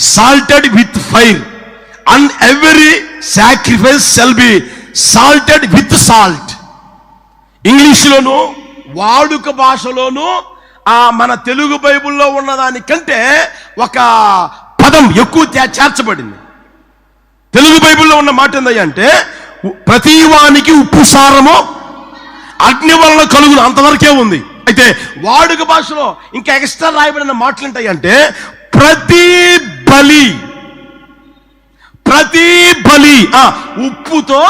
salted with fire, and every sacrifice shall be salted with salt. ఇంగ్లీష్లోను వాడుక భాషలోను మన తెలుగు బైబిల్లో ఉన్నదానికంటే ఒక పదం ఎక్కువ చేర్చబడింది. తెలుగు బైబిల్లో ఉన్న మాట ఏంటంటే ప్రతి వానికి ఉప్పు సారము అగ్ని వలన కలుగును, అంతవరకే ఉంది. అయితే వాడుక భాషలో ఇంకా ఎక్స్ట్రా రాయబడిన మాటలు ఏంటంటే ప్రతి బలి ఉప్పుతో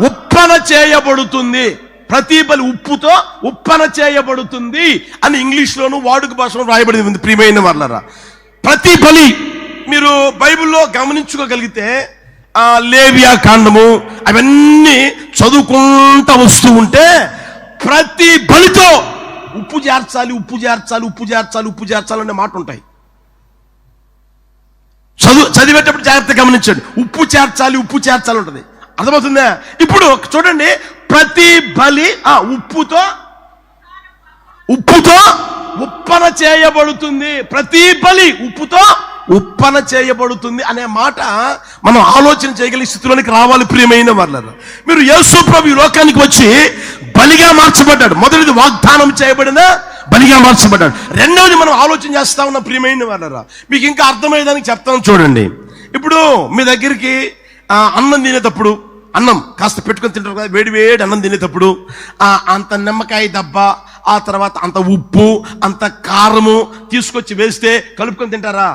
ఉప్పన చేయబడుతుంది. ప్రతి బలి ఉప్పుతో ఉప్పన చేయబడుతుంది అని ఇంగ్లీష్లోను వాడుక భాషలో రాయబడింది. ప్రియమైన వాళ్ళరా, ప్రతి బలి మీరు బైబిల్లో గమనించుకోగలిగితే లేవియా కాండము అవన్నీ చదువుకుంటూ వస్తూ ఉంటే ప్రతి బలితో ఉప్పు చేర్చాలి అనే మాట ఉంటాయి. చదివేటప్పుడు జాగ్రత్తగా గమనించండి. ఉప్పు చేర్చాలి ఉంటుంది, అర్థమవుతుందా? ఇప్పుడు చూడండి, ప్రతి బలి ఉప్పుతో ఉప్పన చేయబడుతుంది. ప్రతి బలి ఉప్పుతో ఉప్పన చేయబడుతుంది అనే మాట మనం ఆలోచన చేయగలిగే స్థితిలోనికి రావాలి. ప్రియమైన వాళ్ళారా, మీరు యేసు ప్రభు ఈ లోకానికి వచ్చి బలిగా మార్చబడ్డాడు. మొదటిది వాగ్దానం చేయబడిన బలిగా మార్చబడ్డాడు. రెండవది మనం ఆలోచన చేస్తా ఉన్న ప్రియమైన వాళ్ళారా, మీకు ఇంకా అర్థమయ్యేదానికి చెప్తాను చూడండి. ఇప్పుడు మీ దగ్గరికి అన్నం తినేటప్పుడు, అన్నం కాస్త పెట్టుకొని తింటారు కదా, వేడి అన్నం తినేటప్పుడు అంత నిమ్మకాయ దెబ్బ, ఆ తర్వాత అంత ఉప్పు, అంత కారము తీసుకొచ్చి వేస్తే కలుపుకొని తింటారా?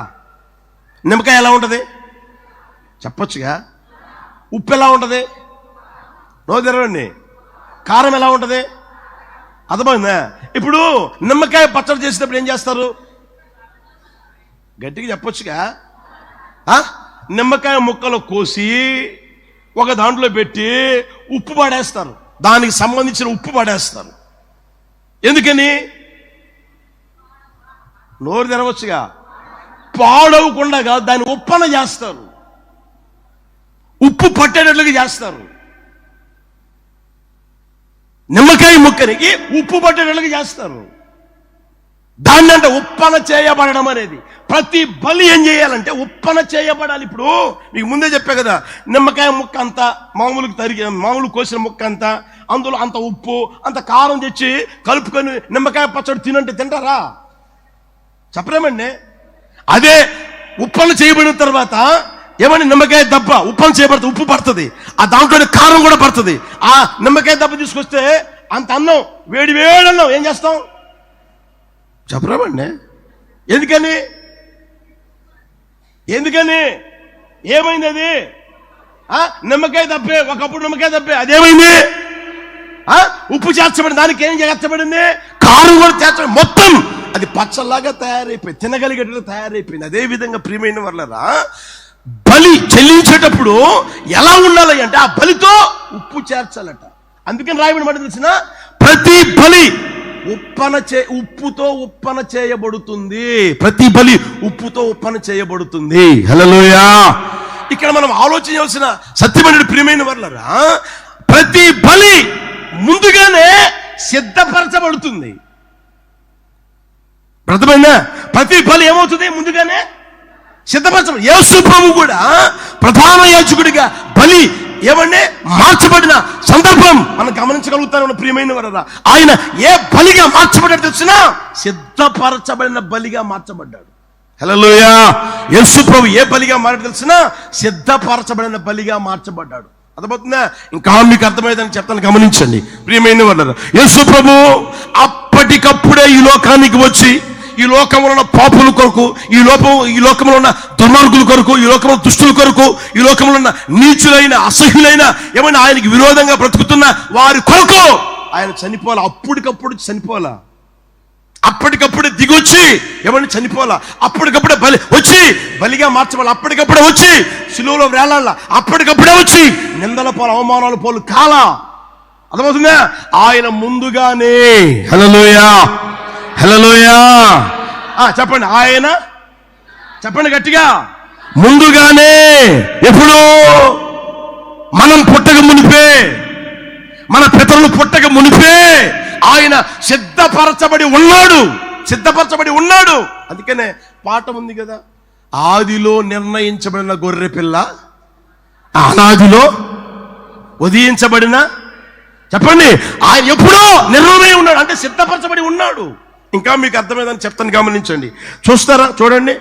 నిమ్మకాయ ఎలా ఉంటుంది చెప్పొచ్చుగా. ఉప్పు ఎలా ఉంటుంది? నో తెరవండి. కారం ఎలా ఉంటుంది? అర్థమైందా? ఇప్పుడు నిమ్మకాయ పచ్చడి చేసేటప్పుడు ఏం చేస్తారు? గట్టిగా చెప్పొచ్చుగా. నిమ్మకాయ ముక్కలు కోసి ఒక దాంట్లో పెట్టి ఉప్పు పడేస్తారు, దానికి సంబంధించిన ఉప్పు పడేస్తారు. ఎందుకని? నోరు తెరవచ్చుగా. పాడవకుండా దాన్ని ఉప్పన చేస్తారు, ఉప్పు పట్టేటట్లుగా చేస్తారు. నిమ్మకాయ ముక్కనికి ఉప్పు పట్టేటట్లుగా చేస్తారు. దాన్ని అంటే ఉప్పన చేయబడడం అనేది. ప్రతి బలి ఏం చేయాలంటే ఉప్పన చేయబడాలి. ఇప్పుడు మీకు ముందే చెప్పా కదా, నిమ్మకాయ ముక్క అంతా మామూలు కోసిన ముక్క అంతా, అందులో అంత ఉప్పు అంత కారం తెచ్చి కలుపుకొని నిమ్మకాయ పచ్చడి తినంటే తింటారా? చెప్పలేమండి. అదే ఉప్పన చేయబడిన తర్వాత ఏమని నిమ్మకాయ దెబ్బ ఉప్పన చేయబడుతుంది, ఉప్పు పడుతుంది, ఆ దాంట్లో కారం కూడా పడుతుంది. ఆ నిమ్మకాయ దెబ్బ తీసుకొస్తే అంత అన్నం వేడి అన్నం ఏం చేస్తాం చెప్పరామండి. ఎందుకని ఏమైంది? అది నిమ్మకాయ దెబ్బే, ఒకప్పుడు నిమ్మకాయ దెబ్బే, అదేమైంది? ఉప్పు చేర్చబడింది, దానికి ఏం చేర్చబడింది? కారం కూడా చేర్చబడి మొత్తం అది పచ్చలాగా తయారైపోయింది, తినగలిగేట్టుగా తయారైపోయింది. అదే విధంగా ప్రియమైన వాళ్ళరా, బలి చెల్లించేటప్పుడు ఎలా ఉండాలి అంటే ఆ బలితో ఉప్పు చేర్చాలట. అందుకని రాయబడిన మాట తెలిసిన ప్రతి బలి ఉప్పుతో ఉప్పన చేయబడుతుంది. ప్రతి బలి ఉప్పుతో ఉప్పన చేయబడుతుంది. హల్లెలూయా. ఇక్కడ మనం ఆలోచన చేయాల్సిన సత్యమైన ప్రియమైన వాళ్ళరా, ప్రతి బలి ముందుగానే సిద్ధపరచబడుతుంది. అర్థమైందా? ప్రతి బలి ఏమవుతుంది? ముందుగానే సిద్ధపరచబడి. యేసు ప్రభు కూడా ప్రధాన యాజకుడిగా బలి ఏమంటే మార్చబడిన సందర్భం మనం గమనించగలుగుతారు. ప్రియమైన వారా, ఆయన ఏ బలిగా మార్చబడ్డాడు తెలిసినా సిద్ధపరచబడిన బలిగా మార్చబడ్డాడు. హల్లెలూయా. యేసు ప్రభు ఏ బలిగా మారాడు తెలిసినా సిద్ధపరచబడిన బలిగా మార్చబడ్డాడు. అర్థమవుతుందా? ఇంకా మీకు అర్థమయ్యేదని చెప్తాను, గమనించండి ప్రియమైన వారా. యేసు ప్రభు అప్పటికప్పుడే ఈ లోకానికి వచ్చి ఈ లోకంలో ఉన్న పాపుల కొరకు, ఈ లోకంలో ఉన్న దుర్మార్గుల కొరకు, ఈ లోకంలో దుష్టుల కొరకు, ఈ లోకంలో ఉన్న నీచులైన అసహ్యులైన ఏమైనా ఆయనకి విరోధంగా బ్రతుకుతున్న వారి కొరకు ఆయన చనిపోవాలా. అప్పటికప్పుడు చనిపోవాలా, అప్పటికప్పుడే దిగొచ్చి ఏమన్నా చనిపోవాలా, అప్పటికప్పుడే బలిగా మార్చవాలి, అప్పటికప్పుడే వచ్చి శిలువలో వేలాల, అప్పటికప్పుడే వచ్చి నిందల పాలు అవమానాల పాలు కాలా. అర్థమవుతుందా? ఆయన ముందుగానే. హల్లెలూయా, హల్లెలూయా. చెప్పండి, ఆయన చెప్పండి గట్టిగా. ముందుగానే. ఎప్పుడు? మనం పుట్టక మునిపే, మన పితరులు పుట్టక మునిపే ఆయన సిద్ధపరచబడి ఉన్నాడు. అందుకనే పాట ఉంది కదా, ఆదిలో నిర్ణయించబడిన గొర్రె పిల్ల, అనాదిలో ఉదయించబడిన, చెప్పండి, ఆయన ఎప్పుడో నిర్ణయమై ఉన్నాడు, అంటే సిద్ధపరచబడి ఉన్నాడు. ఇంకా మీకు అర్థమైందని చెప్తాను, గమనించండి. చూస్తారా? చూడండి,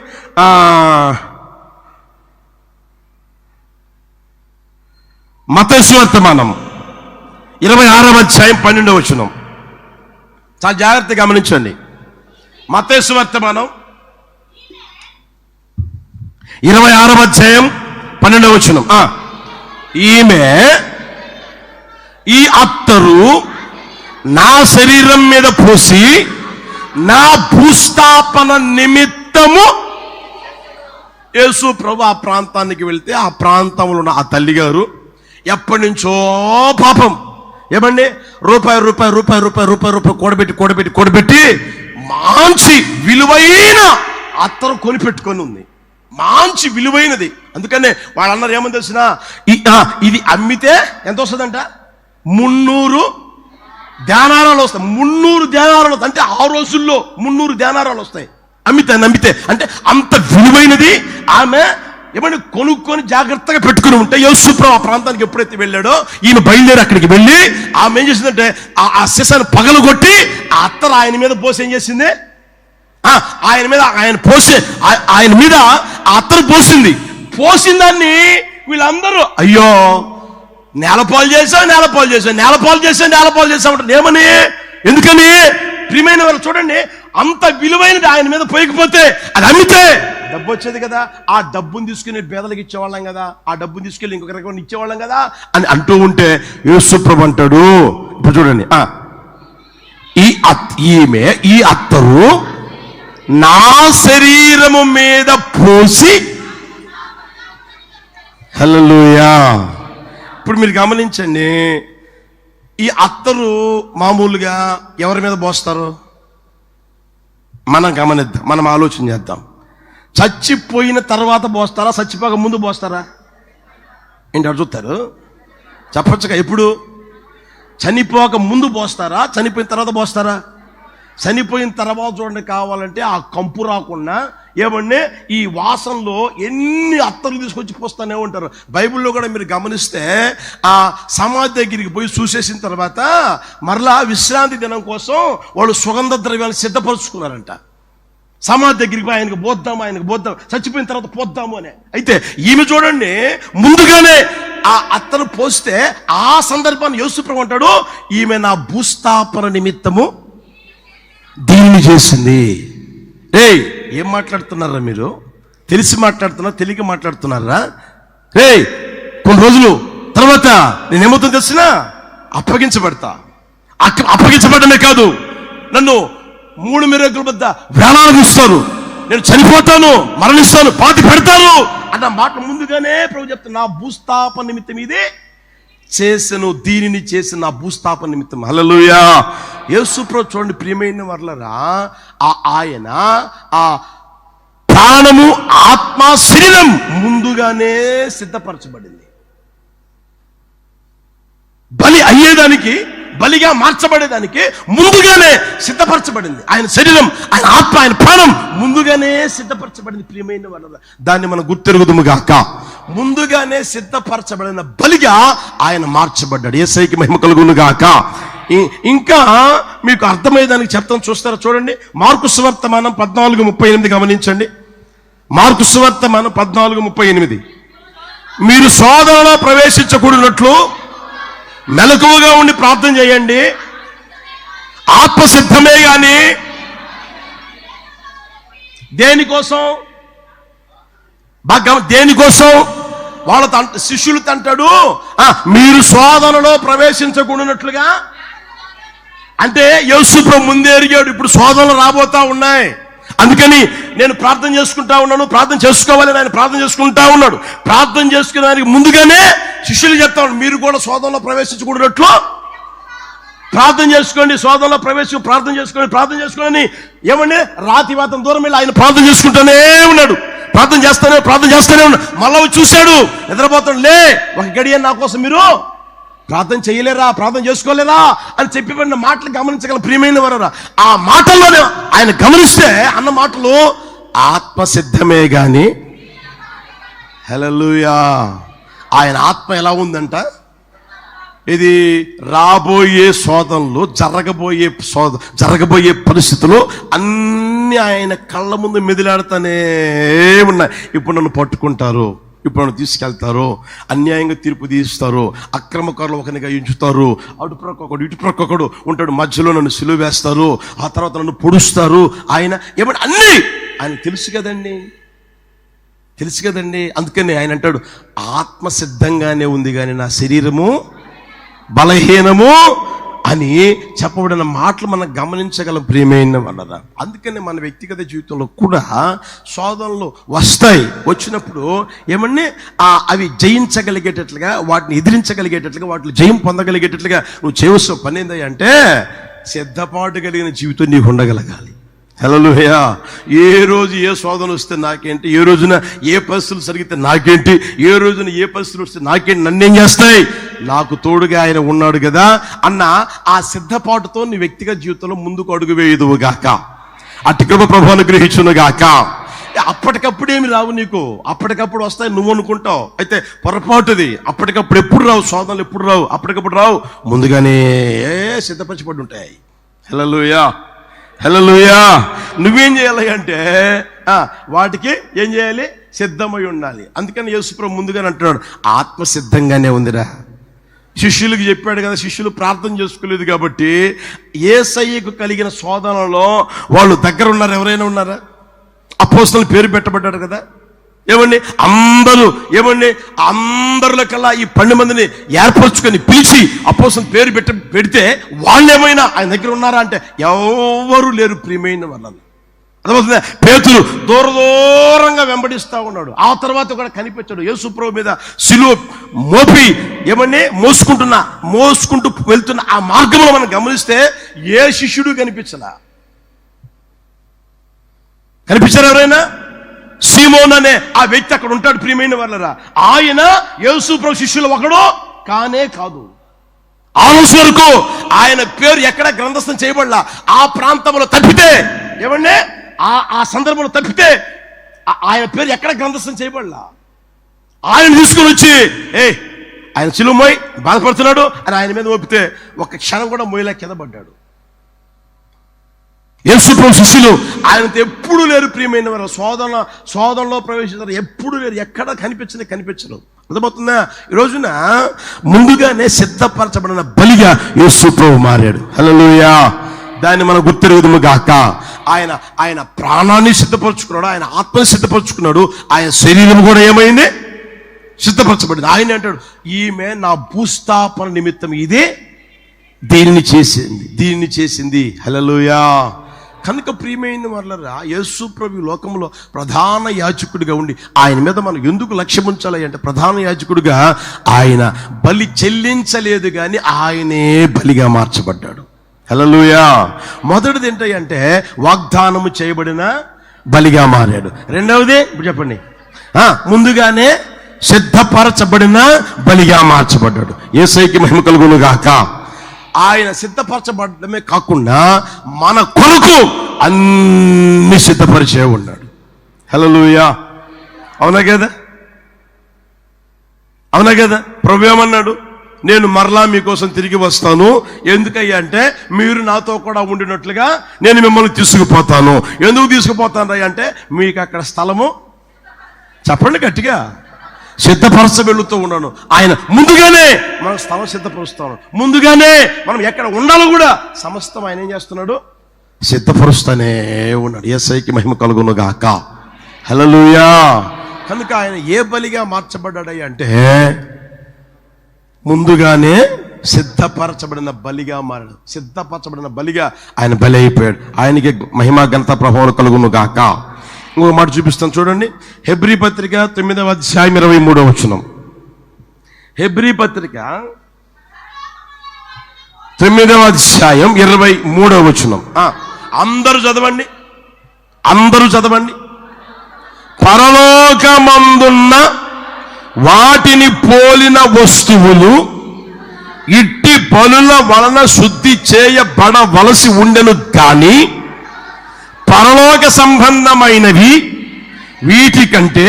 మత్తయి సువార్తమానం 26వ అధ్యాయం 12వ వచనం. చాలా జాగ్రత్తగా గమనించండి. మత్తయి సువార్తమానం 26వ అధ్యాయం 12వ వచనం. ఈమె, ఈ అత్తరు నా శరీరం మీద పోసి నా భూస్థాపన నిమిత్తము. యేసు ప్రభు ఆ ప్రాంతానికి వెళ్తే ఆ ప్రాంతంలో ఉన్న ఆ తల్లి గారు ఎప్పటి నుంచో పాపం, ఏమండి, రూపాయి రూపాయి రూపాయి రూపాయి రూపాయి రూపాయి కూడబెట్టి మంచి విలువైన అత్తరు కొనిపెట్టుకొని ఉంది, మంచి విలువైనది. అందుకనే వాళ్ళు అన్నారు, ఏమని తెలిసిన, ఇది అమ్మితే ఎంత వస్తుందంట? 300 ధ్యానారాలు వస్తాయి. 300 ధ్యానారాలు, అంటే ఆ రోజుల్లో 300 ధ్యానారాలు వస్తాయి నమ్మితే. అంటే అంత విలువైనది. ఆమె ఏమని కొనుక్కొని జాగ్రత్తగా పెట్టుకుని ఉంటే, యేసుప్రభు ఆ ప్రాంతానికి ఎప్పుడైతే వెళ్ళాడో, ఈయన బయలుదేరి అక్కడికి వెళ్ళి ఆమె ఏం చేసిందంటే ఆ సీసాను పగలగొట్టి ఆ అత్తరు ఆయన మీద పోసి ఏం చేసింది, ఆయన మీద ఆ అత్తరు పోసింది. పోసిన దాన్ని వీళ్ళందరూ, అయ్యో నేలపాలు చేసామంటారు. ఏమని? ఎందుకని? ప్రియమైన వాళ్ళు చూడండి, అంత విలువైనది ఆయన మీద పోయకపోతే, అది అమ్మితే డబ్బు వచ్చేది కదా, ఆ డబ్బుని తీసుకుని పేదలకు ఇచ్చేవాళ్ళం కదా, ఆ డబ్బుని తీసుకెళ్ళి ఇంకొకరికి ఇచ్చేవాళ్ళం కదా అని అంటూ ఉంటే, యేసుప్రభు అంటాడు, ఇప్పుడు చూడండి, ఈ అత్తరు నా శరీరము మీద పోసి. హల్లెలూయా. ఇప్పుడు మీరు గమనించండి, ఈ అత్తరు మామూలుగా ఎవరి మీద పోస్తారు? మనం గమనిద్దాం, మనం ఆలోచన చేద్దాం. చచ్చిపోయిన తర్వాత పోస్తారా, చచ్చిపోక ముందు పోస్తారా? ఏంటి అడుగుతారు? చెప్పచ్చుగా. ఎప్పుడు? చనిపోక ముందు పోస్తారా, చనిపోయిన తర్వాత పోస్తారా? చనిపోయిన తర్వాత చూడండి, కావాలంటే ఆ కంపు రాకుండా ఏమంటే ఈ వాసనలో ఎన్ని అత్తర్లు తీసుకొచ్చి పోస్తానే ఉంటారు. బైబిల్లో కూడా మీరు గమనిస్తే ఆ సమాధి దగ్గరికి పోయి చూసేసిన తర్వాత మరలా విశ్రాంతి దినం కోసం వాళ్ళు సుగంధ ద్రవ్యాలు సిద్ధపరుచుకున్నారంట. సమాధి దగ్గరికి పోయి ఆయనకు పోద్దాం, చచ్చిపోయిన తర్వాత పోద్దాము అని. అయితే ఈమె చూడండి, ముందుగానే ఆ అత్తరు పోస్తే ఆ సందర్భాన్ని యేసుప్రభు అంటాడు, ఈమె నా భూస్థాపన నిమిత్తము దీన్ని చేసింది. ఏం మాట్లాడుతున్నారా మీరు? తెలిసి మాట్లాడుతున్నారా, తెలియక మాట్లాడుతున్నారా? కొన్ని రోజులు తర్వాత నేనేమవుతుందో తెలిసిన, అప్పగించబడమే కాదు, నన్ను 3 మిరాకిల్ వద్ద వేలాలు తీస్తారు, నేను చనిపోతాను, మరణిస్తాను, పాతి పెడతాను అన్న మాట ముందుగానే ప్రభు చెప్తాను. నా భూస్థాపన నిమిత్తం ఇదే చేసెను, దీనిని చేసిన నా భూస్థాపన నిమిత్తం. హల్లెలూయా. యేసుప్రభు చూడండి, ప్రియమైన వర్లరా, ఆయన ఆ ప్రాణము, ఆత్మ, శరీరం ముందుగానే సిద్ధపరచబడింది. బలి అయ్యేదానికి, బలిగా మార్చబడేదానికి ముందుగానే సిద్ధపరచబడింది. ఆయన శరీరం, ఆయన ఆత్మ, ఆయన ప్రాణం ముందుగానే సిద్ధపరచబడింది. ప్రియమైన వాళ్ళ, దాన్ని మనం గుర్తెరుగుదుము గాక. ముందుగానే సిద్ధపరచబడిన బలిగా ఆయన మార్చబడ్డాడు. యేసయ్యకి మహిమ కలుగును గాక. ఇంకా మీకు అర్థమయ్యేదానికి చెప్తాను, చూస్తారా? చూడండి, మార్కు సువార్తమానం 14:38 గమనించండి. మార్కు సువార్తమానం 14:38. మీరు శోధనలో ప్రవేశించకూడనట్లు మెలకువగా ఉండి ప్రార్థన చేయండి, ఆత్మసిద్ధమే గాని. దేనికోసం? దేనికోసం? వాళ్ళ శిష్యులతో అంటాడు, మీరు శోధనలో ప్రవేశించకూడనట్లుగా. అంటే యేసుప్రభు ముందే ఎరిగాడు, ఇప్పుడు శోధనలు రాబోతా ఉన్నాయి, అందుకని నేను ప్రార్థన చేసుకుంటా ఉన్నాను, ప్రార్థన చేసుకోవాలని ఆయన ప్రార్థన చేసుకుంటా ఉన్నాడు. ప్రార్థన చేసుకునేదానికి ముందుగానే శిష్యులు చెప్తాడు, మీరు కూడా శోధనలో ప్రవేశించకూడనట్లు ప్రార్థన చేసుకోండి, శోధనలో ప్రార్థన చేసుకోండి. ఏమండి, రాతి వాతం దూరం వెళ్ళి ఆయన ప్రార్థన చేసుకుంటూనే ఉన్నాడు, ప్రార్థన చేస్తానే ఉన్నాడు. మళ్ళా చూశాడు, నిద్రపోతాడు, లే ఒక గడియ నా కోసం మీరు ప్రార్థన చేయలేరా, ప్రార్థన చేసుకోలేరా అని చెప్పిన మాటలు గమనించగల ప్రియమైన వారా. ఆ మాటల్లోనే ఆయన గమనిస్తే అన్న మాటలు ఆత్మసిద్ధమే గాని హల్లెలూయా. ఆయన ఆత్మ ఎలా ఉందంట? ఇది రాబోయే శోధనలు, జరగబోయే పరిస్థితులు అన్ని ఆయన కళ్ళ ముందు మెదిలాడుతూనే ఉన్నాయి. ఇప్పుడు నన్ను పట్టుకుంటారు, ఇప్పుడు నన్ను తీసుకెళ్తారు, అన్యాయంగా తీర్పు తీస్తారు, అక్రమకారులు ఒకరినిగా ఎంచుతారు, అటు ప్రక్క ఒకడు ఇటు ప్రక్క ఒకడు ఉంటాడు, మధ్యలో నన్ను సిలువ వేస్తారు, ఆ తర్వాత నన్ను పొడుస్తారు. ఆయన ఏమంటే అన్నీ ఆయన తెలుసు కదండి. అందుకని ఆయన అంటాడు, ఆత్మ సిద్ధంగానే ఉంది కానీ నా శరీరము బలహీనము అని చెప్పబడిన మాటలు మనం గమనించగలం ప్రియమైన వాళ్ళరా. అందుకని మన వ్యక్తిగత జీవితంలో కూడా శోధనలు వస్తాయి. వచ్చినప్పుడు ఏమన్నా అవి జయించగలిగేటట్లుగా, వాటిని ఎదిరించగలిగేటట్లుగా, వాటిని జయం పొందగలిగేటట్లుగా నువ్వు చేయవలసిన పని ఏంటంటే సిద్ధపాటు కలిగిన జీవితం నీకు ఉండగలగాలి. హల్లెలూయా. ఏ రోజు ఏ శోధన వస్తే నాకేంటి, ఏ రోజున ఏ పరిస్థితులు జరిగితే నాకేంటి, ఏ రోజున ఏ పరిస్థితులు వస్తే నాకేంటి, నన్నేం చేస్తాయి, నాకు తోడుగా ఆయన ఉన్నాడు కదా అన్న ఆ సిద్ధపాటుతో నీ వ్యక్తిగత జీవితంలో ముందుకు అడుగు వేయదువుగాక. అటు కృప ప్రభువును గ్రహించునుగాక. అప్పటికప్పుడేమి రావు నీకు, అప్పటికప్పుడు వస్తాయి నువ్వు అనుకుంటావు. అయితే పొరపాటుది. అప్పటికప్పుడు ఎప్పుడు రావు, శోధనలు ఎప్పుడు రావు, అప్పటికప్పుడు రావు, ముందుగానే సిద్ధపరచబడి ఉంటాయి. హల్లెలూయా. నువ్వేం చేయాలి అంటే వాటికి ఏం చేయాలి, సిద్ధమై ఉండాలి. అందుకని యేసుప్రభు ముందుగానే అంటున్నాడు, ఆత్మ సిద్ధంగానే ఉందిరా. శిష్యులకు చెప్పాడు కదా, శిష్యులు ప్రార్థన చేసుకోలేదు కాబట్టి యేసయ్యకు కలిగిన శోధనలో వాళ్ళు దగ్గర ఉన్నారు. ఎవరైనా ఉన్నారా? అపోస్తలుల పేరు పెట్టబడ్డాడు కదా. ఏమండి అందరూ అందరిలో కల్లా ఈ 12 మందిని ఏర్పరచుకొని పిలిచి అపోస్తలుల పేరు పెడితే వాళ్ళు ఏమైనా ఆయన దగ్గర ఉన్నారా అంటే ఎవరు లేరు ప్రియమైన వాళ్ళని. అర్థమవుతుందా? పేతురు దూరంగా వెంబడిస్తా ఉన్నాడు. ఆ తర్వాత కూడా కనిపించాడు. యేసుప్రభు మీద సిలువ మోపి మోసుకుంటూ వెళ్తున్న ఆ మార్గంలో మనం గమనిస్తే ఏ శిష్యుడు కనిపించారు ఎవరైనా? సీమోన్ అనే ఆ వ్యక్తి అక్కడ ఉంటాడు ప్రియమైన వాళ్ళరా. ఆయన యేసుప్రభు శిష్యులు ఒకడు కానే కాదు. ఆ రోజు వరకు ఆయన పేరు ఎక్కడ గ్రంథస్థం చేయబడలా. ఆ ప్రాంతంలో తప్పితే ఆ సందర్భంలో తప్పితే ఆయన పేరు ఎక్కడ గ్రంథస్థం చేయబడలా. ఆయన తీసుకుని వచ్చి ఆయన సిలువ మోయి బాధపడుతున్నాడు అని ఆయన మీద మోపితే ఒక క్షణం కూడా మోయలే కింద పడ్డాడు. యేసుప్రభు శిష్యులు ఆయనతో ఎప్పుడు లేరు ప్రియమైన వారు. శోధనలో ప్రవేశించారు, ఎప్పుడు లేరు, ఎక్కడ కనిపించరు. అర్థమవుతుందా? ఈ రోజున ముందుగానే సిద్ధపరచబడిన బలిగా యేసుప్రభు మారాడు. హల్లెలూయా. దాన్ని మనం గుర్తెరుగుదుము గాక. ఆయన ప్రాణాన్ని సిద్ధపరచుకున్నాడు, ఆయన ఆత్మని సిద్ధపరచుకున్నాడు, ఆయన శరీరం కూడా ఏమైంది, సిద్ధపరచబడింది. ఆయన అంటాడు, ఈమె నా భూస్థాపన నిమిత్తం ఇదే దీనిని చేసింది. హల్లెలూయా. కనుక ప్రియమైన వాళ్ళరా, యేసుప్రభు లోకంలో ప్రధాన యాజకుడిగా ఉండి ఆయన మీద మనం ఎందుకు లక్ష్యం ఉంచాలి అంటే, ప్రధాన యాజకుడిగా ఆయన బలి చెల్లించలేదు కానీ ఆయనే బలిగా మార్చబడ్డాడు. హల్లెలూయా. మొదటిది ఏంటంటే వాగ్దానము చేయబడిన బలిగా మారాడు. రెండవది ఇప్పుడు చెప్పండి, ముందుగానే సిద్ధపరచబడిన బలిగా మార్చబడ్డాడు. యేసయ్యకి మహిమ కలుగును గాక. ఆయన సిద్ధపరచబడమే కాకుండా మన కొరకు అన్ని సిద్ధపరిచే ఉన్నాడు. హల్లెలూయా. అవునా కదా? ప్రభు ఏమన్నాడు? నేను మరలా మీకోసం తిరిగి వస్తాను. ఎందుకయ్యా అంటే మీరు నాతో కూడా ఉండినట్లుగా నేను మిమ్మల్ని తీసుకుపోతాను. ఎందుకు తీసుకుపోతాను అంటే మీకు అక్కడ స్థలము, చెప్పండి గట్టిగా, సిద్ధపరచ వెళుతూ ఉన్నాను. ఆయన ముందుగానే మనం స్థలం సిద్ధపరుస్తాను. ముందుగానే మనం ఎక్కడ ఉండాలో కూడా సమస్తం ఆయన ఏం చేస్తున్నాడు, సిద్ధపరుస్తూనే ఉన్నాడు. యేసయ్యకి మహిమ కలుగును గాక. హల్లెలూయా. కనుక ఆయన ఏ బలిగా మార్చబడ్డాడు అంటే ముందుగానే సిద్ధపరచబడిన బలిగా మారాడు. సిద్ధపరచబడిన బలిగా ఆయన బలి అయిపోయాడు. ఆయనకి మహిమ ఘనత ప్రభావం కలుగును గాక. ఇంకొక మాట చూపిస్తాను చూడండి. హెబ్రీ పత్రిక 9వ అధ్యాయం 23వ వచనం. హెబ్రీ పత్రిక 9వ అధ్యాయం 23వ వచనం. అందరూ చదవండి. పరలోకమందున్న వాటిని పోలిన వస్తువులు ఇట్టి బలుల వలన శుద్ధి చేయబడవలసి ఉండెను కానీ పరలోక సంబంధమైనవి వీటి కంటే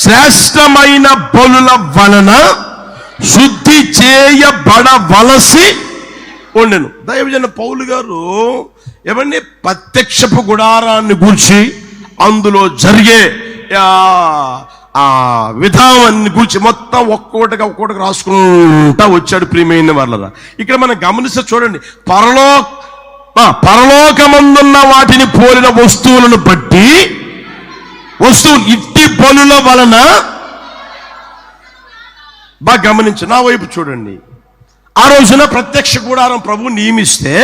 శ్రేష్టమైన బలుల వలన శుద్ధి చేయబడవలసి ఉండెను. దైవజన పౌలు గారు ఏమండి ప్రత్యక్షపు గుడారాన్ని గూర్చి అందులో జరిగే ఆ విధానాన్ని గురించి మొత్తం ఒక్కొక్కటిగా రాసుకుంటా వచ్చాడు. ప్రియమైన వాళ్ళరా, ఇక్కడ మనం గమనిస్తే చూడండి, పరలోకమందున్న వాటిని పోలిన వస్తువులను బట్టి ఇట్టి బలుల వలన, బాగా గమనించు, నా వైపు చూడండి. ఆ రోజున ప్రత్యక్ష గుడారం ప్రభువు నియమిస్తే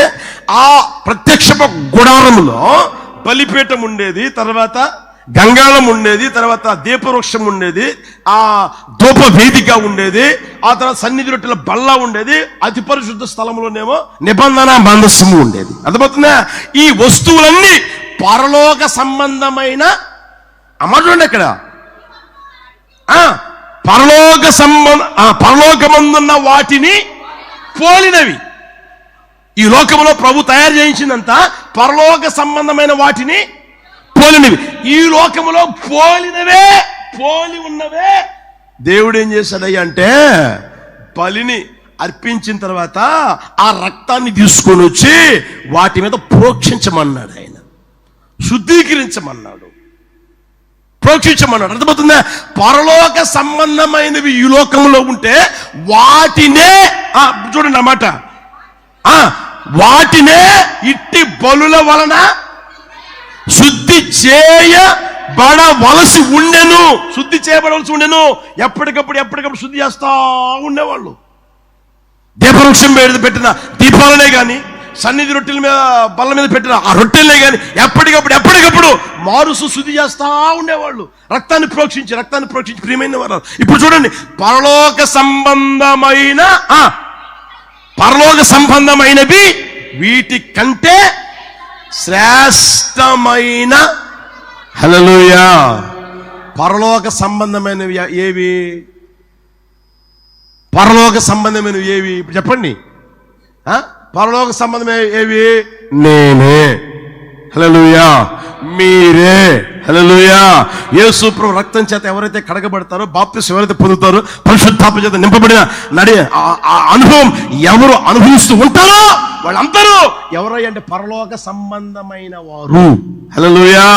ఆ ప్రత్యక్ష గుడారంలో బలిపీఠం ఉండేది, తర్వాత గంగాళం ఉండేది, తర్వాత దీపవృక్షం ఉండేది, ఆ ధూప వేదిక ఉండేది, ఆ తర్వాత సన్నిధి రొట్టెల బల్ల ఉండేది, అతి పరిశుద్ధ స్థలంలోనేమో నిబంధన మందస్సము ఉండేది. అర్థమవుతుందా? ఈ వస్తువులన్నీ పరలోక సంబంధమైన అమ్మటండి అక్కడ పరలోకమందున్న వాటిని పోలినవి. ఈ లోకంలో ప్రభు తయారు చేయించిందంతా పరలోక సంబంధమైన వాటిని పోలినవి. ఈ లోకములో పోలి ఉన్నవే దేవుడు ఏం చేశాడయ్యా అంటే, బలిని అర్పించిన తర్వాత ఆ రక్తాన్ని తీసుకొని వచ్చి వాటి మీద ప్రోక్షించమన్నాడు. ఆయన శుద్ధీకరించమన్నాడు, ప్రోక్షించమన్నాడు. అర్థమవుతుందా? పరలోక సంబంధమైనవి ఈ లోకంలో ఉంటే వాటినే చూడండి అన్నమాట, వాటినే ఇట్టి బలుల వలన శుద్ధి చేయబడవలసి ఉండెను. శుద్ధి చేయబడవలసి ఉండెను. ఎప్పటికప్పుడు శుద్ధి చేస్తా ఉండేవాళ్ళు. దీపవృక్షం మీద పెట్టిన దీపాలనే కానీ, సన్నిధి రొట్టెల మీద బల్ల మీద పెట్టిన ఆ రొట్టెలనే కానీ ఎప్పటికప్పుడు మారుసు శుద్ధి చేస్తా ఉండేవాళ్ళు. రక్తాన్ని ప్రోక్షించి ప్రియమైన వారు. ఇప్పుడు చూడండి, పరలోక సంబంధమైనవి వీటి కంటే శ్రేష్టమైన, హల్లెలూయా, పరలోక సంబంధమైనవి ఏవి? పరలోక సంబంధమైనవి ఏవి? ఇప్పుడు చెప్పండి. పరలోక సంబంధమైన ఏవి? నేనే, హల్లెలూయా, మీరే, హల్లెలూయా. యేసు ప్రభు రక్తం చేత ఎవరైతే కడగబడతారో, బాప్తిసం ఎవరైతే పొందుతారో, పరిశుద్ధాత్మ చేత నింపబడిన అనుభవం ఎవరు అనుభవిస్తూ ఉంటారో వాళ్ళందరూ ఎవరై అంటే పరలోక సంబంధమైన వారు. హల్లెలూయా.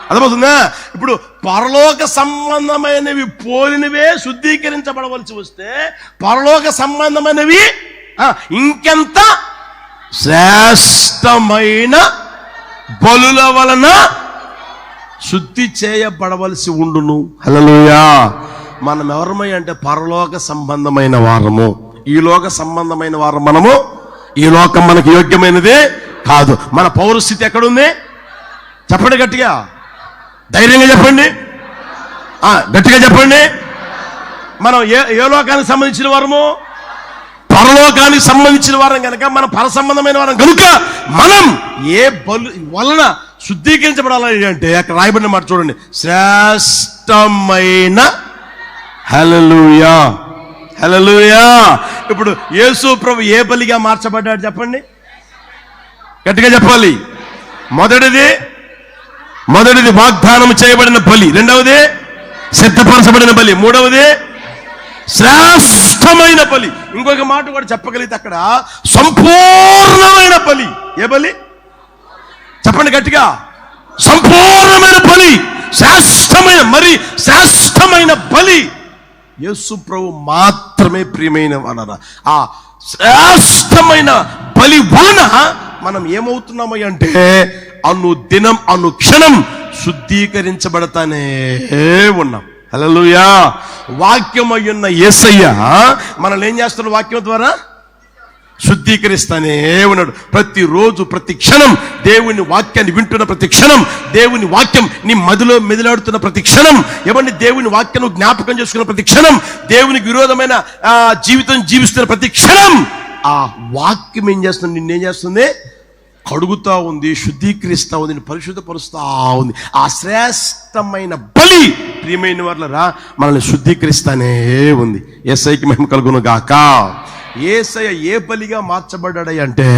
అర్థమవుతుందా? ఇప్పుడు పరలోక సంబంధమైనవి పోలినవే శుద్ధీకరించబడవలసి వస్తే పరలోక సంబంధమైనవి ఇంకెంత శ్రేష్టమైన బలుల వలన శుద్ధి చేయబడవలసి ఉండును. హల్లెలూయా. మనం ఎవరమై అంటే పరలోక సంబంధమైన వారము. ఈ లోక సంబంధమైన వారం మనము. ఈ లోకం మనకు యోగ్యమైనదే కాదు. మన పౌరస్థితి ఎక్కడుంది? చెప్పండి గట్టిగా, ధైర్యంగా చెప్పండి, గట్టిగా చెప్పండి. మనం ఏ లోకానికి సంబంధించిన వారము? పరలోకానికి సంబంధించిన వారం కనుక, మన పర సంబంధమైన వారం కనుక మనం ఏ బలు వలన శుద్ధీకరించబడాలి అంటే అక్కడ రాయబడిన మాట చూడండి, శ్రేష్టమైన, హల్లెలూయా, హల్లెలూయా. ఇప్పుడు యేసు ప్రభు ఏ బలిగా మార్చబడ్డాడు చెప్పండి, గట్టిగా చెప్పాలి. మొదటిది వాగ్దానం చేయబడిన బలి, రెండవది సిద్ధపరచబడిన బలి, మూడవది శ్రేష్టమైన బలి. ఇంకొక మాట కూడా చెప్పగలిగితే అక్కడ సంపూర్ణమైన బలి. ఏ బలి చెప్పండి గట్టిగా? సంపూర్ణమైన బలి, శ్రేష్టమైన బలి యేసు ప్రభు మాత్రమే. ప్రియమైన వాళ్ళరా, ఆ శ్రేష్టమైన బలి వలన మనం ఏమవుతున్నామో అంటే అనుదినం అనుక్షణం శుద్ధీకరించబడతానే ఉన్నాం. హల్లెలూయా. వాక్యమయ్యున్న యేసయ్య మనల్ని ఏం చేస్తున్నాడు? వాక్యం ద్వారా శుద్ధీకరిస్తానే ఉన్నాడు. ప్రతిరోజు ప్రతి క్షణం దేవుని వాక్యాన్ని వింటున్న ప్రతి క్షణం, దేవుని వాక్యం నీ మదిలో మెదిలాడుతున్న ప్రతి క్షణం, ఎవరిని దేవుని వాక్యం జ్ఞాపకం చేసుకున్న ప్రతి క్షణం, దేవునికి విరోధమైన జీవితం జీవిస్తున్న ప్రతి క్షణం ఆ వాక్యం ఏం చేస్తుంది? నిన్నేం చేస్తుంది? కడుగుతా ఉంది, శుద్ధీకరిస్తా ఉంది, పరిశుద్ధపరుస్తా ఉంది. ఆ శ్రేష్టమైన బలి ప్రియమైన వాళ్ళరా మనల్ని శుద్ధీకరిస్తానే ఉంది. యేసయ్యకి మహిమ కలుగును గాక. యేసయ్య ఏ బలిగా మార్చబడ్డాడు అంటే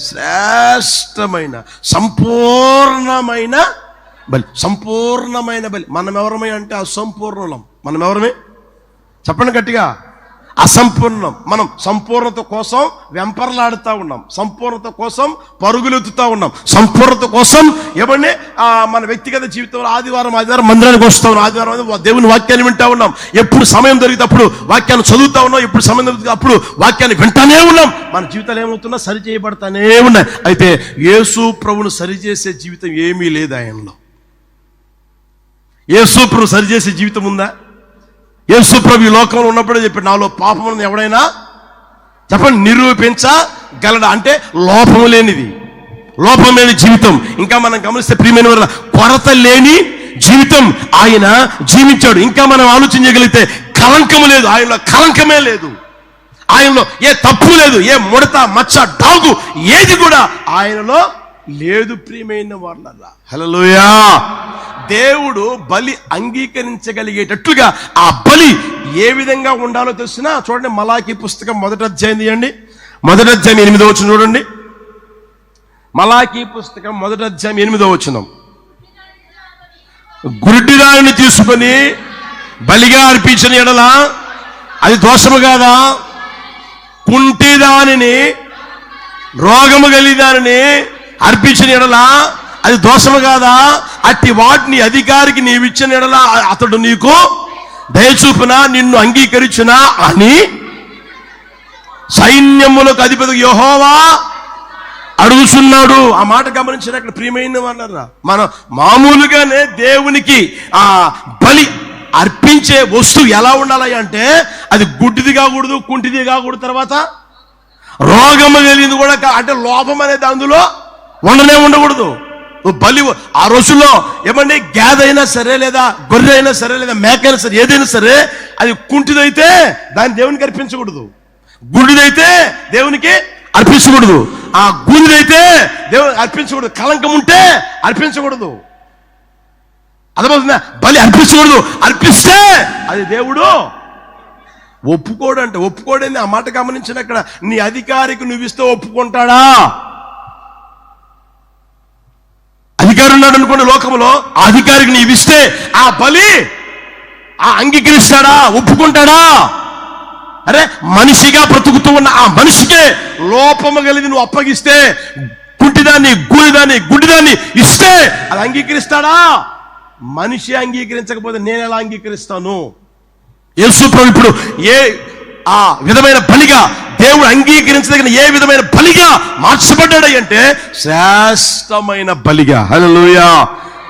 శ్రేష్టమైన సంపూర్ణమైన బలి, సంపూర్ణమైన బలి. మనం ఎవరమే అంటే అసంపూర్ణం. మనం ఎవరమే చెప్పండి గట్టిగా, అసంపూర్ణం. మనం సంపూర్ణత కోసం వెంపర్లాడుతూ ఉన్నాం, సంపూర్ణత కోసం పరుగులెత్తుతా ఉన్నాం, సంపూర్ణత కోసం ఏమండి మన వ్యక్తిగత జీవితంలో ఆదివారం మందిరానికి వస్తూ ఉన్నాం, ఆదివారం దేవుని వాక్యాన్ని వింటా ఉన్నాం, ఎప్పుడు సమయం దొరికితే అప్పుడు వాక్యాన్ని చదువుతా ఉన్నాం, ఎప్పుడు సమయం దొరికితే అప్పుడు వాక్యాన్ని వింటానే ఉన్నాం. మన జీవితాలు ఏమవుతున్నా సరి చేయబడతానే ఉన్నాయి. అయితే యేసు ప్రభువును సరిచేసే జీవితం ఏమీ లేదు ఆయనలో. యేసు ప్రభు సరిచేసే జీవితం ఉందా? యేసు ప్రభు ఈ లోకంలో ఉన్నప్పుడే చెప్పాడు, నాలో పాపములను ఎవడైనా చెప్పండి నిరూపించగలడా. అంటే లోపం లేనిది, లోపం లేని జీవితం. ఇంకా మనం గమనిస్తే ప్రియమైన వల్ల కొరత లేని జీవితం ఆయన జీవించాడు. ఇంకా మనం ఆలోచన చేయగలిగితే కలంకము లేదు, ఆయనలో కలంకమే లేదు, ఆయనలో ఏ తప్పు లేదు, ఏ ముడత మచ్చ డాగు ఏది కూడా ఆయనలో లేదు. ప్రియమైన వాళ్ళ హల్లెలూయా. దేవుడు బలి అంగీకరించగలిగేటట్లుగా ఆ బలి ఏ విధంగా ఉండాలో తెలిసినా చూడండి. మలాకీ పుస్తకం 1వ అధ్యాయం తీయండి, 1వ అధ్యాయం 8వ వచనం చూడండి. మలాకీ పుస్తకం 1వ అధ్యాయం 8వ వచనం. గుడ్డిదానిని తీసుకొని బలిగా అర్పించిన ఎడల అది దోషము కాదా? కుంటిదానిని రోగము కలిగిదానిని అర్పించిన ఎడల అది దోషము కాదా? అట్టి వాటిని అధికారికి నీవిచ్చిన ఎడల అతడు నీకు దయచూపున నిన్ను అంగీకరించునా అని సైన్యములకు అధిపతి యెహోవా అడుగుతున్నాడు. ఆ మాట గమనించిన అక్కడ ప్రియమైన వాళ్ళరా, మనం మామూలుగానే దేవునికి ఆ బలి అర్పించే వస్తువు ఎలా ఉండాలి అంటే అది గుడ్డిది కాకూడదు, కుంటిది కాకూడదు, తర్వాత రోగము కలిగింది కూడా అంటే లోపం అనేది అందులో ఉండకూడదు. బలి ఆ రోజుల్లో ఏమండి గేదైనా సరే లేదా గొర్రె అయినా సరే లేదా మేక అయినా సరే ఏదైనా సరే అది కుంటిదైతే దాన్ని దేవునికి అర్పించకూడదు, గుడిదైతే దేవునికి అర్పించకూడదు, ఆ గుడిదైతే దేవునికి అర్పించకూడదు, కలంకం ఉంటే అర్పించకూడదు. అర్థమవుతుందా? బలి అర్పించకూడదు, అర్పిస్తే అది దేవుడు ఒప్పుకోడంటే. ఒప్పుకోడని ఆ మాట గమనించిన అక్కడ నీ అధికారికి నువ్వు ఇస్తే ఒప్పుకుంటాడా? అధికారి ఉన్నాడు అనుకోండి లోకంలో, ఆ అధికారికి నీవు ఇస్తే ఆ బలి అంగీకరిస్తాడా? ఒప్పుకుంటాడా? అరే మనిషిగా బ్రతుకుతూ ఉన్న ఆ మనిషికే లోపము కలిగి నువ్వు అప్పగిస్తే, కుంటిదాన్ని గూడిదాన్ని గుడ్డిదాన్ని ఇస్తే అది అంగీకరిస్తాడా? మనిషి అంగీకరించకపోతే నేను ఎలా అంగీకరిస్తాను? యేసు ప్రభు ఇప్పుడు ఏ ఆ విధమైన బలిగా దేవుడు అంగీకరించదగిన ఏ విధమైన బలిగా మార్చబడ్డాడు అంటే శ్రేష్టమైన బలిగా. హల్లెలూయా.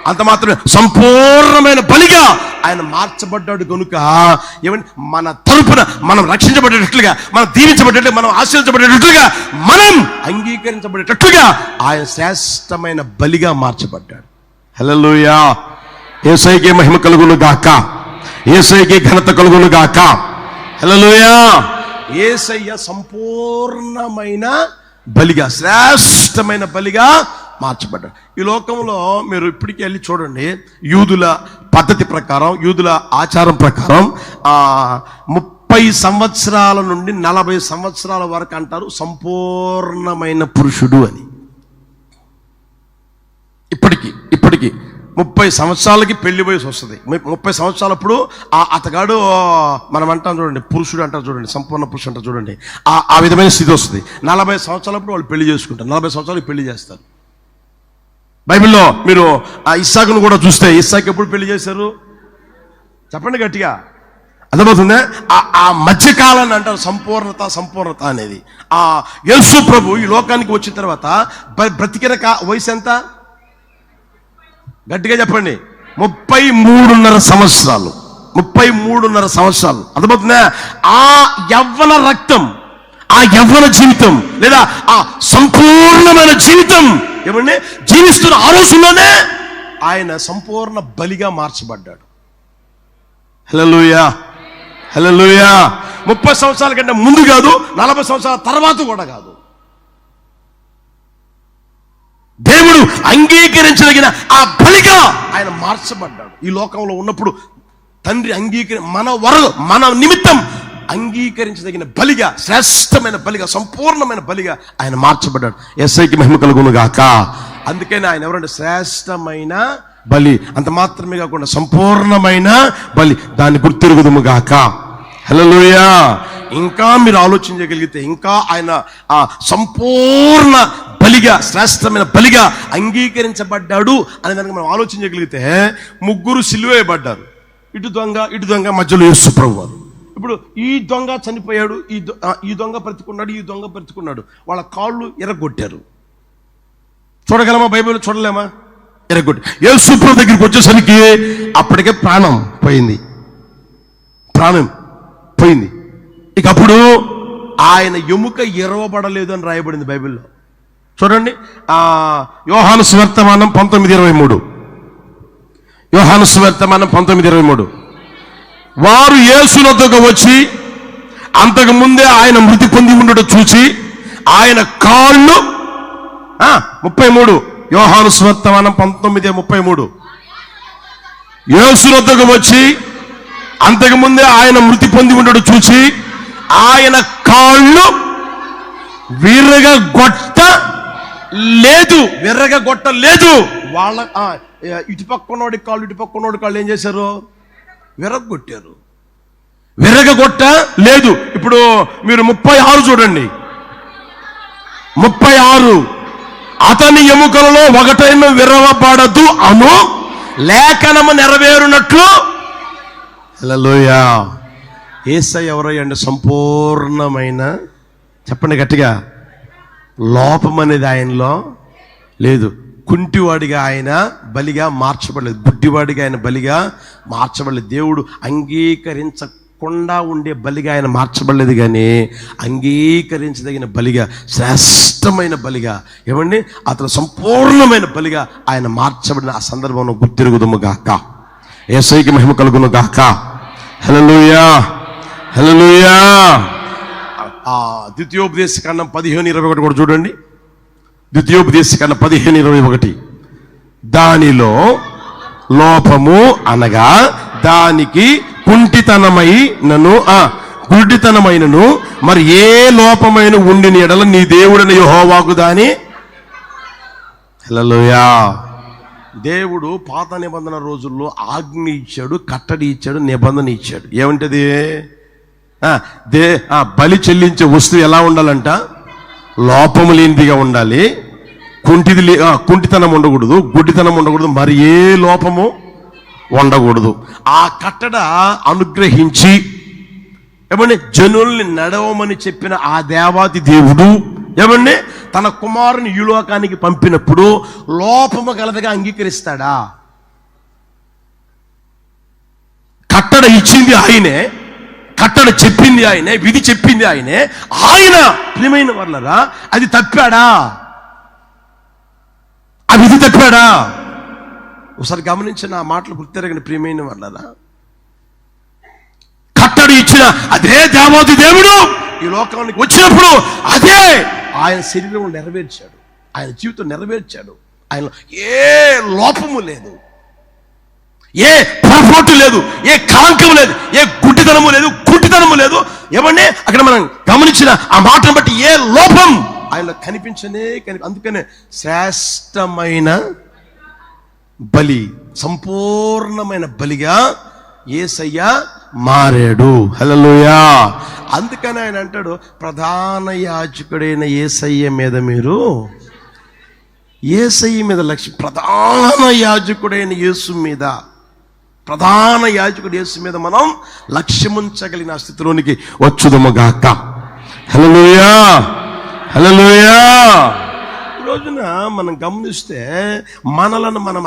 అంత మాత్రమే సంపూర్ణమైన బలిగా ఆయన మార్చబడ్డాడు. కనుక ఏమంటే మన తరపున మనం రక్షించబడేటట్లుగా, మనం దీవించబడేటట్లుగా, మనం ఆశీర్వదించబడేటట్లుగా, మనం అంగీకరించబడేటట్లుగా ఆయన శ్రేష్టమైన బలిగా మార్చబడ్డాడు. హల్లెలూయా. యేసయ్యకే మహిమ కలుగును గాక, యేసయ్యకే ఘనత కలుగును గాక. హల్లెలూయా. యేసయ్య సంపూర్ణమైన బలిగా, శ్రేష్టమైన బలిగా మార్చబడ్డాడు. ఈ లోకంలో మీరు ఇప్పటికీ వెళ్ళి చూడండి, యూదుల పద్ధతి ప్రకారం, యూదుల ఆచారం ప్రకారం 30 సంవత్సరాల నుండి 40 సంవత్సరాల వరకు అంటారు సంపూర్ణమైన పురుషుడు అని. ఇప్పటికీ 30 సంవత్సరాలకి పెళ్లి వయసు వస్తుంది. 30 సంవత్సరాలప్పుడు అతగాడు మనం అంటాం చూడండి, పురుషుడు అంటారు చూడండి, సంపూర్ణ పురుషుడు అంటారు చూడండి, ఆ విధమైన స్థితి వస్తుంది. 40 సంవత్సరాలప్పుడు వాళ్ళు పెళ్లి చేసుకుంటారు, 40 సంవత్సరాలకు పెళ్లి చేస్తారు. బైబిల్లో మీరు ఆ ఇస్సాకును కూడా చూస్తే, ఇస్సాకు ఎప్పుడు పెళ్లి చేశారు చెప్పండి గట్టిగా, అర్థమవుతుందా? ఆ మధ్యకాలాన్ని అంటారు సంపూర్ణత అనేది. ఆ యేసు ప్రభు ఈ లోకానికి వచ్చిన తర్వాత బ్రతికిన వయసు ఎంత గట్టిగా చెప్పండి? 33.5 సంవత్సరాలు. 33.5 సంవత్సరాలు. అర్థమవుతుందా? ఆ యవ్వన రక్తం, ఆ యవ్వన జీవితం లేదా ఆ సంపూర్ణమైన జీవితం ఏమండి జీవిస్తున్న ఆ రోజుల్లోనే ఆయన సంపూర్ణ బలిగా మార్చబడ్డాడు. హల్లెలూయా, హల్లెలూయా. 30 సంవత్సరాల కంటే ముందు కాదు, 40 సంవత్సరాల తర్వాత కూడా కాదు. దేవుడు అంగీకరించదగిన ఆ బలిగా ఆయన మార్చబడ్డాడు. ఈ లోకంలో ఉన్నప్పుడు తండ్రి మన నిమిత్తం అంగీకరించదగిన బలిగా, శ్రేష్టమైన బలిగా, సంపూర్ణమైన బలిగా ఆయన మార్చబడ్డాడు. యేసయ్యకి మహిమ కలుగును గాక. అందుకని ఆయన ఎవరంటే శ్రేష్టమైన బలి. అంత మాత్రమే కాకుండా సంపూర్ణమైన బలి. దాన్ని గుర్తిరుగుదుము గాక. హల్లెలూయా. ఇంకా మీరు ఆలోచించగలిగితే ఇంకా ఆయన ఆ సంపూర్ణ బలిగా, శ్రేష్టమైన బలిగా అంగీకరించబడ్డాడు అనే దానికి మనం ఆలోచించగలిగితే, ముగ్గురు సిలువ వేయబడ్డారు. ఇటు దొంగ మధ్యలో యేసు ప్రభువారు. ఇప్పుడు ఈ దొంగ చనిపోయాడు, ఈ దొంగ బ్రతికున్నాడు, ఈ దొంగ బ్రతికున్నాడు. వాళ్ళ కాళ్ళు ఎరగొట్టారు. చూడగలమా? బైబిల్ చూడలేమా? ఎరగొట్టి యేసు ప్రభు దగ్గరికి వచ్చేసరికి అప్పటికే ప్రాణం పోయింది. ఇక అప్పుడు ఆయన ఎముక ఎరవబడలేదు అని రాయబడింది బైబిల్లో. చూడండి, యోహాను సువార్తమానం 19:23. యోహాను సువార్తమానం 19:23. వారు యేసు వద్దకు వచ్చి అంతకు ముందే ఆయన మృతి పొంది ఉండడం చూసి ఆయన కాళ్ళు 33. యోహాను సువార్తమానం 19:33. యేసు వద్దకు వచ్చి అంతకు ముందే ఆయన మృతి పొంది ఉండడం చూసి ఆయన కాళ్ళు విర్రగొట్టలేదు. వాళ్ళ ఇటుపక్కనోడి కాళ్ళు ఇటుపక్కనోడి కాళ్ళు ఏం చేశారు? విరగొట్టారు. విరగొట్ట లేదు. ఇప్పుడు మీరు 36 చూడండి. 36 అతని ఎముకలలో ఒకటైన విరవబడదు అను లేఖనము నెరవేరునట్లు. హల్లెలూయా. యేసయ్య ఎవరయ్యండి? సంపూర్ణమైన, చెప్పండి గట్టిగా, లోపం అనేది ఆయనలో లేదు. కుంటివాడిగా ఆయన బలిగా మార్చబడలేదు, గుడ్డివాడిగా ఆయన బలిగా మార్చబడలేదు. దేవుడు అంగీకరించకుండా ఉండే బలిగా ఆయన మార్చబడలేదు, కానీ అంగీకరించదగిన బలిగా, శ్రేష్టమైన బలిగా, ఏమండి, అతను సంపూర్ణమైన బలిగా ఆయన మార్చబడిన ఆ సందర్భంలో గుర్తిరుగుదుము గాక. యేసయ్యకి మహిమ కలుగును గాక. హల్లెలూయా, హల్లెలూయా. ద్వితీయోపదేశకాండం 15:21 కూడా చూడండి. ద్వితీయోపదేశకాండం 15:21. దానిలో లోపము అనగా దానికి గుడ్డితనమైనను మరి ఏ లోపమైన ఉండిన ఎడల నీ దేవుడైన యెహోవాకు దాని. హల్లెలూయా. దేవుడు పాత నిబంధన రోజుల్లో ఆజ్ఞ ఇచ్చాడు, కట్టడి ఇచ్చాడు, నిబంధన ఇచ్చాడు. ఏమంటది? బలి చెల్లించే వస్తువు ఎలా ఉండాలంట? లోపము లేనిదిగా ఉండాలి, కుంటితనం ఉండకూడదు, గుడ్డితనం ఉండకూడదు, మరి ఏ లోపము ఉండకూడదు. ఆ కట్టడ అనుగ్రహించి ఏమండి జనుల్ని నడవమని చెప్పిన ఆ దేవాది దేవుడు ఏమండి తన కుమారుని ఈ లోకానికి పంపినప్పుడు లోపము గలదిగా అంగీకరిస్తాడా? కట్టడ ఇచ్చింది ఆయనే, కట్టడ చెప్పింది ఆయనే, విధి చెప్పింది ఆయనే. ఆయన ప్రియమైన వాళ్ళరా అది తప్పాడా? ఆ విధి తప్పాడా? ఒకసారి గమనించిన ఆ మాటలు గుర్తెరగని ప్రియమైన వాళ్ళరా, కట్టడి ఇచ్చిన అదే దేవాది దేవుడు ఈ లోకానికి వచ్చినప్పుడు అదే ఆయన శరీరం నెరవేర్చాడు, ఆయన జీవితం నెరవేర్చాడు. ఆయనలో ఏ లోపము లేదు, ఏ పొరపాటు లేదు, ఏ కళంకము లేదు, ఏ గుడ్డితనము లేదు, కుంటితనము లేదు. ఏమంటే అక్కడ మనం గమనించిన ఆ మాటను బట్టి ఏ లోపం ఆయనలో అందుకనే శ్రేష్టమైన బలి, సంపూర్ణమైన బలిగా యేసయ్య మారాడు. హల్లెలూయా. అందుకని ఆయన అంటాడు, ప్రధాన యాజకుడైన యేసయ్య మీద మీరు, యేసయ్య మీద లక్ష్యం, ప్రధాన యాజకుడైన యేసు మీద, ప్రధాన యాజకుడు యేసు మీద మనం లక్ష్యముంచగలిగిన స్థితిలోనికి వచ్చుదముగాక. హల్లెలూయా, హల్లెలూయా. ఈ రోజున మనం గమనిస్తే మనలను మనం